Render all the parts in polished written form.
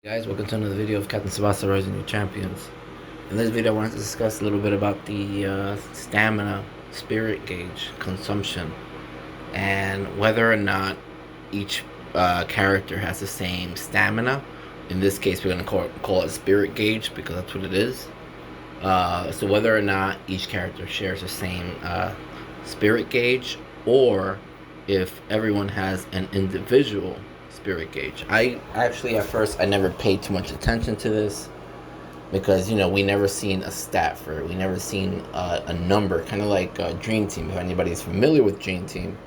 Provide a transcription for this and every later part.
Guys, welcome to another video of Captain Tsubasa Rising New Champions. In this video, I wanted to discuss a little bit about the stamina spirit gauge consumption and whether or not each character has the same stamina. In this case, we're going to call it spirit gauge because that's what it is. So whether or not each character shares the same spirit gauge, or if everyone has an individual spirit gauge. I actually, at first, I never paid too much attention to this because we never seen a stat for it. We never seen a number, kind of like Dream Team. If anybody's familiar with Dream Team,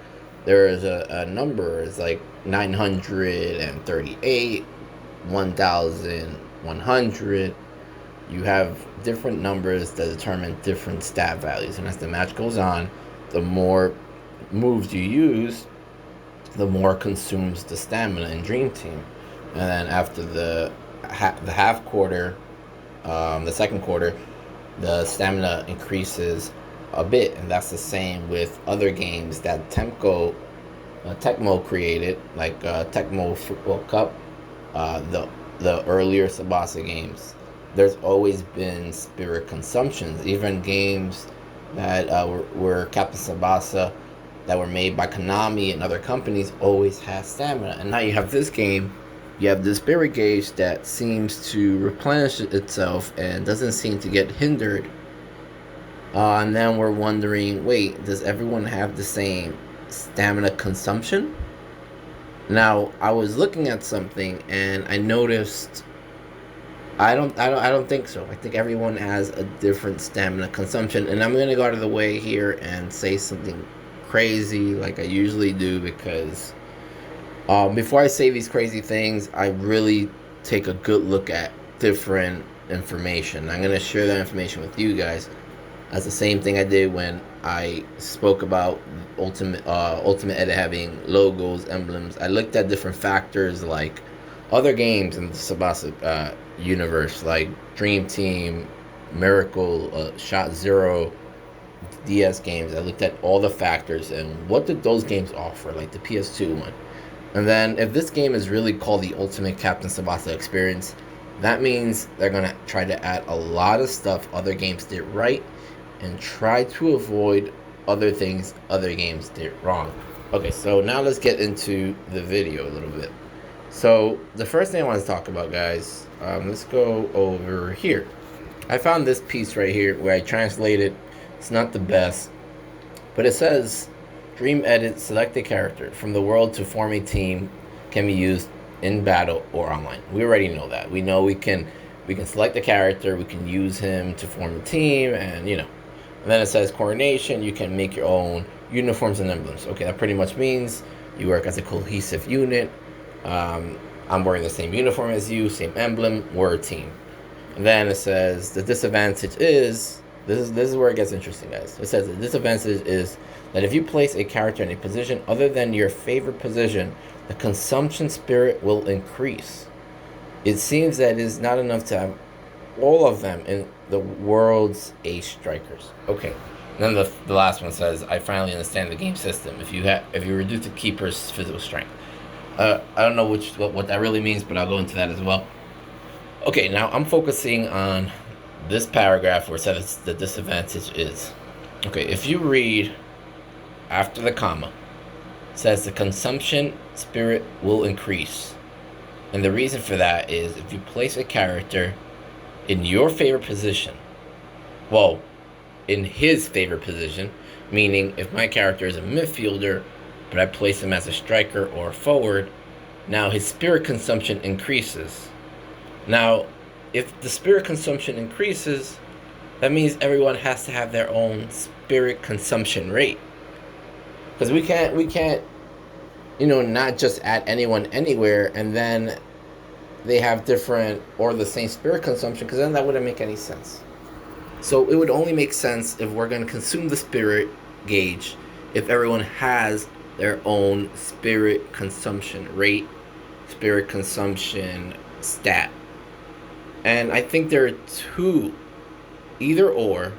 there is a number. It's like 938, 1100. You have different numbers that determine different stat values, and as the match goes on, the more moves you use, the more consumes the stamina in Dream Team. And then after the half quarter, the second quarter, the stamina increases a bit, and that's the same with other games that Tecmo created, like Tecmo Football Cup, the earlier Tsubasa games. There's always been spirit consumptions, even games that were Captain Tsubasa that were made by Konami and other companies always have stamina. And now you have this game, you have the spirit gauge that seems to replenish itself and doesn't seem to get hindered. And then we're wondering, wait, does everyone have the same stamina consumption? Now, I was looking at something and I noticed I don't think so. I think everyone has a different stamina consumption, and I'm gonna go out of the way here and say something crazy like I usually do, because before I say these crazy things, I really take a good look at different information. I'm gonna share that information with you guys. That's the same thing I did when I spoke about Ultimate Edit having logos, emblems. I looked at different factors like other games in the Tsubasa universe, like Dream Team, Miracle, Shot Zero, DS games. I looked at all the factors and what did those games offer, like the PS2 one. And then if this game is really called the Ultimate Captain Tsubasa Experience, that means they're going to try to add a lot of stuff other games did right and try to avoid other things other games did wrong. Okay, so now let's get into the video a little bit. So the first thing I want to talk about, guys, let's go over here. I found this piece right here where I translated. It's not the best, but it says, Dream Edit, select a character from the world to form a team, can be used in battle or online. We already know that. We know we can select a character, we can use him to form a team, and And then it says coordination, you can make your own uniforms and emblems. Okay, that pretty much means you work as a cohesive unit. I'm wearing the same uniform as you, same emblem, we're a team. And then it says the disadvantage is, this is where it gets interesting, guys. It says the disadvantage is that if you place a character in a position other than your favorite position, the consumption spirit will increase. It seems that it is not enough to have all of them in the world's ace strikers. Okay. And then the last one says, I finally understand the game system. If you reduce the keeper's physical strength. I don't know what that really means, but I'll go into that as well. Okay, now I'm focusing on this paragraph where it says the disadvantage is. Okay, if you read after the comma, it says the consumption spirit will increase. And the reason for that is if you place a character in your favorite position, well, in his favorite position, meaning if my character is a midfielder, but I place him as a striker or a forward, now his spirit consumption increases. Now, if the spirit consumption increases, that means everyone has to have their own spirit consumption rate. Because we can't, not just add anyone anywhere and then they have different or the same spirit consumption, because then that wouldn't make any sense. So it would only make sense if we're going to consume the spirit gauge if everyone has their own spirit consumption rate, spirit consumption stat. And I think there are two, either or,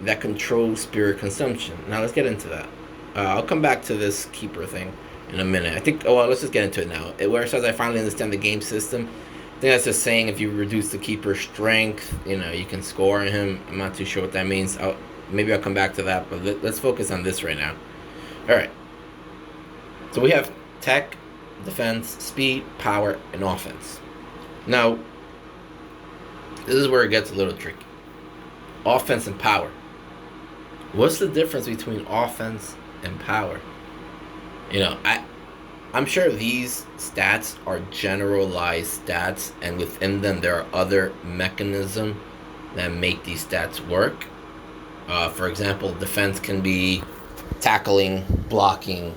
that control spirit consumption. Now let's get into that. I'll come back to this keeper thing in a minute. I think, let's just get into it now. Where it says I finally understand the game system, think that's just saying if you reduce the keeper's strength, you can score him. I'm not too sure what that means. Maybe I'll come back to that, but let's focus on this right now. All right. So we have tech, defense, speed, power, and offense. Now, this is where it gets a little tricky. Offense and power. What's the difference between offense and power? I'm sure these stats are generalized stats, and within them there are other mechanisms that make these stats work. For example, defense can be tackling, blocking.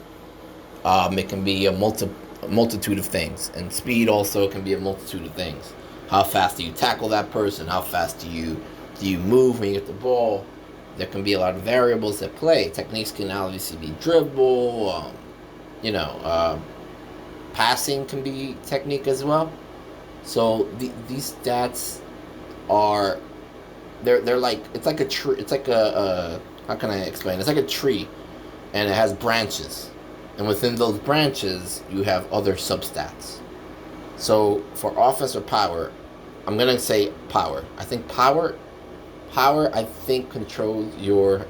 It can be a multitude of things, and speed also can be a multitude of things. How fast do you tackle that person? How fast do you move when you get the ball? There can be a lot of variables at play. Techniques can obviously be dribble. Passing can be technique as well. So these stats are they're like, it's like a tree. It's like a how can I explain? It's like a tree, and it has branches, and within those branches you have other substats. So for offense or power, I'm gonna say power. I think power I think controls your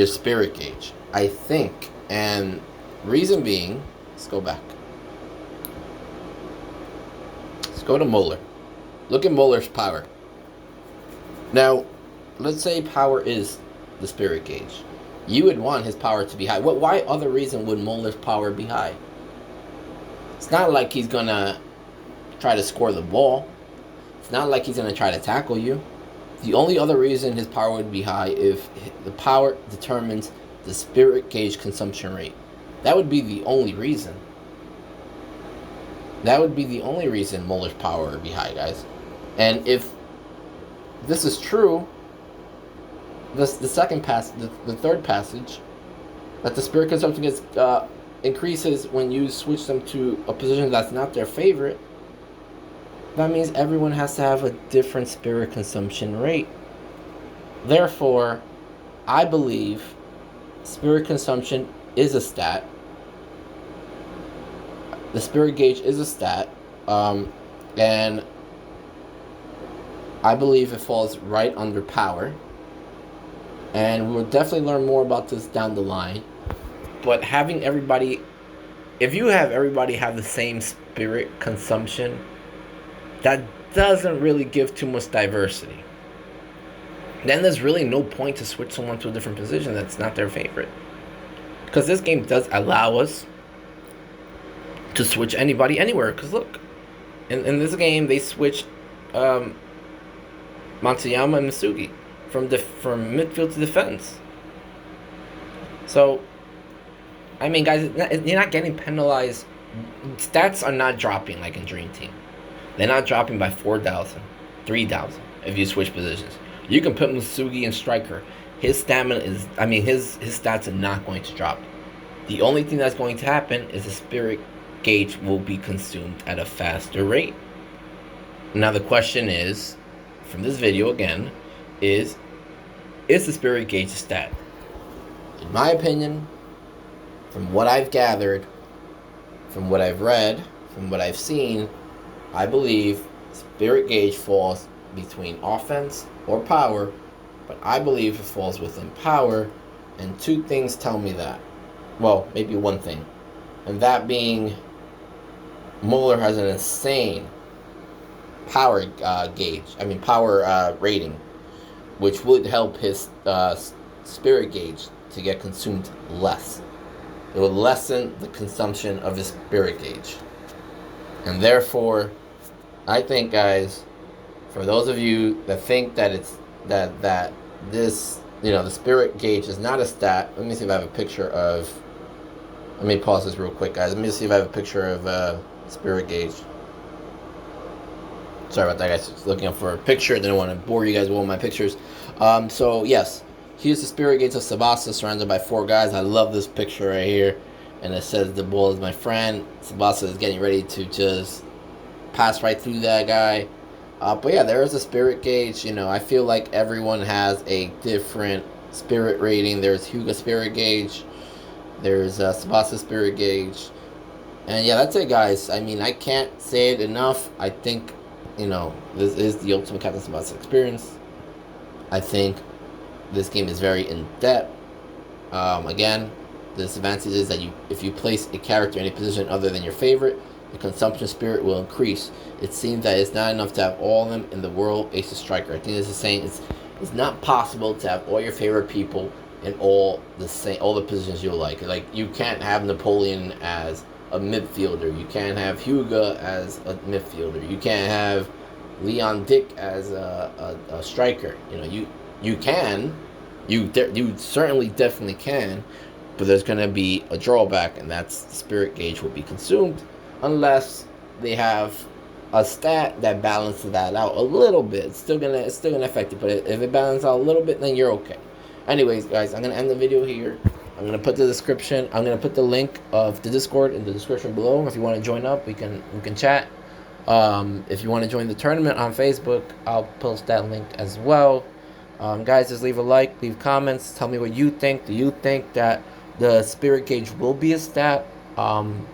spirit gauge. I think, and reason being, let's go back. Let's go to Moeller. Look at Moeller's power. Now, let's say power is the spirit gauge. You would want his power to be high. Why other reason would Moeller's power be high? It's not like he's gonna try to score the ball. It's not like he's gonna try to tackle you. The only other reason his power would be high if the power determines the spirit gauge consumption rate. That would be the only reason. That would be the only reason Moeller's power would be high, guys. And if this is true, the third passage, that the spirit consumption gets increases when you switch them to a position that's not their favorite, that means everyone has to have a different spirit consumption rate. Therefore, I believe spirit consumption is a stat. The spirit gauge is a stat. And I believe it falls right under power. And we'll definitely learn more about this down the line. But having everybody, if you have everybody have the same spirit consumption, that doesn't really give too much diversity. Then there's really no point to switch someone to a different position that's not their favorite. Because this game does allow us to switch anybody anywhere. Because look, in this game they switched Matsuyama and Masugi from midfield to defense. So, I mean, guys, you're not getting penalized. Stats are not dropping like in Dream Team. They're not dropping by 4,000, 3,000 if you switch positions. You can put Masugi in striker. His stamina is, his stats are not going to drop. The only thing that's going to happen is the spirit gauge will be consumed at a faster rate. Now the question is, from this video again, is the spirit gauge a stat? In my opinion, from what I've gathered, from what I've read, from what I've seen, I believe spirit gauge falls between offense or power, but I believe it falls within power, and two things tell me that. Well, maybe one thing, and that being Moeller has an insane power power rating, which would help his spirit gauge to get consumed less. It would lessen the consumption of his spirit gauge. And therefore, I think, guys, for those of you that think that it's that this, the spirit gauge is not a stat, let me see if I have a picture of, let me pause this real quick, guys. Let me see if I have a picture of spirit gauge. Sorry about that, guys. Just looking up for a picture. Didn't want to bore you guys with all my pictures. So, yes. Here's the spirit gauge of Tsubasa surrounded by 4 guys. I love this picture right here. And it says, the ball is my friend. Tsubasa is getting ready to just pass right through that guy. But yeah, there is a spirit gauge. I feel like everyone has a different spirit rating. There's Hyuga spirit gauge. There's Tsubasa spirit gauge. And yeah, that's it, guys. I mean, I can't say it enough. I think, this is the ultimate Captain Tsubasa experience. I think this game is very in depth. Again, the disadvantage is that if you place a character in a position other than your favorite, the consumption spirit will increase. It seems that it's not enough to have all of them in the world ace of striker. I think this is saying it's not possible to have all your favorite people in all the positions you like. Like, you can't have Napoleon as a midfielder. You can't have Hugo as a midfielder. You can't have Leon Dick as a striker. You can, you certainly definitely can, but there's going to be a drawback, and that's the spirit gauge will be consumed unless they have a stat that balances that out a little bit. It's still gonna affect it, but if it balances out a little bit, then you're okay. Anyways, guys, I'm gonna end the video here. I'm gonna put the link of the Discord in the description below. If you want to join up, we can chat. If you want to join the tournament on Facebook, I'll post that link as well. Guys, just leave a like, leave comments, tell me what you think. Do you think that the spirit gauge will be a stat,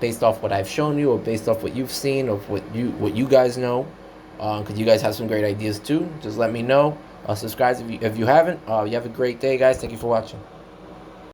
based off what I've shown you, or based off what you've seen, or what you guys know? Because you guys have some great ideas too. Just let me know. Subscribe if you haven't. You have a great day, guys. Thank you for watching.